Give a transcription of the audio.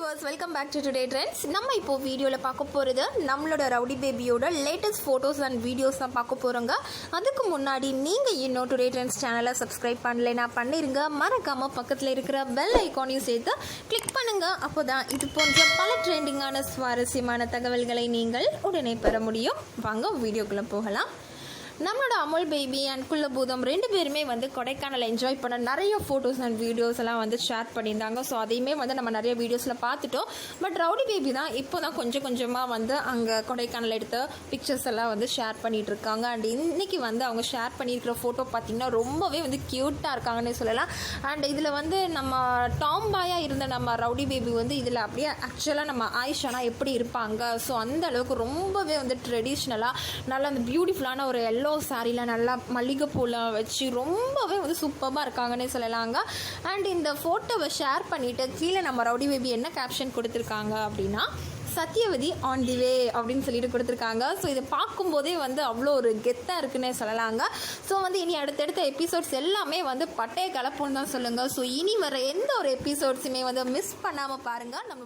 Viewers, welcome back to today trends. நம்ம இப்போ வீடியோவில் பார்க்க போகிறது நம்மளோட ரவுடி பேபியோட லேட்டஸ்ட் ஃபோட்டோஸ் அண்ட் வீடியோஸ் தான் பார்க்க போகிறோங்க. அதுக்கு முன்னாடி நீங்கள் இன்னும் டுடே ட்ரெண்ட்ஸ் சேனலை சப்ஸ்கிரைப் பண்ணலைன்னா பண்ணிடுங்க. மறக்காமல் பக்கத்தில் இருக்கிற பெல் ஐக்கானையும் சேர்த்து கிளிக் பண்ணுங்கள். அப்போ தான் இது போன்ற பல ட்ரெண்டிங்கான சுவாரஸ்யமான தகவல்களை நீங்கள் உடனே பெற முடியும். வாங்க வீடியோக்குள்ளே போகலாம். நம்மளோட அமுல் பேபி அண்ட் குள்ளபூதம் ரெண்டு பேருமே கொடைக்கானல் என்ஜாய் பண்ண நிறைய ஃபோட்டோஸ் அண்ட் வீடியோஸ் எல்லாம் ஷேர் பண்ணியிருந்தாங்க. ஸோ அதையுமே நம்ம நிறைய வீடியோஸில் பார்த்துட்டோம். பட் ரவுடி பேபி தான் இப்போ தான் கொஞ்சம் கொஞ்சமாக அங்கே கொடைக்கானல் எடுத்த பிக்சர்ஸ் எல்லாம் ஷேர் பண்ணிகிட்டு இருக்காங்க. அண்ட் இன்றைக்கி அவங்க ஷேர் பண்ணியிருக்கிற ஃபோட்டோ பார்த்திங்கன்னா ரொம்பவே க்யூட்டாக இருக்காங்கன்னு சொல்லலாம். அண்ட் இதில் நம்ம டாம் பாயாக இருந்த நம்ம ரவுடி பேபி இதில் அப்படியே ஆக்சுவலாக நம்ம ஆயிஷானா எப்படி இருப்பாங்க, ஸோ அந்த அளவுக்கு ரொம்பவே ட்ரெடிஷ்னலாக நல்லா அந்த பியூட்டிஃபுல்லான ஒரு எல்லோ சாரியில் நல்லா மல்லிகைப்பூலாம் வச்சு ரொம்பவே சூப்பராக இருக்காங்கன்னே சொல்லலாங்க. அண்ட் இந்த ஃபோட்டோவை ஷேர் பண்ணிவிட்டு கீழே நம்ம ரவுடி பேபி என்ன கேப்ஷன் கொடுத்துருக்காங்க அப்படின்னா, சத்யவதி ஆன் தி வே அப்படின்னு சொல்லிட்டு கொடுத்துருக்காங்க. ஸோ இதை பார்க்கும்போதே அவ்வளோ ஒரு கெத்தாக இருக்குன்னே சொல்லலாங்க. ஸோ இனி அடுத்தடுத்த எபிசோட்ஸ் எல்லாமே பட்டைய கலப்புன்னு தான் சொல்லுங்கள். ஸோ இனி வர எந்த ஒரு எபிசோட்ஸுமே மிஸ் பண்ணாமல் பாருங்கள். நம்ம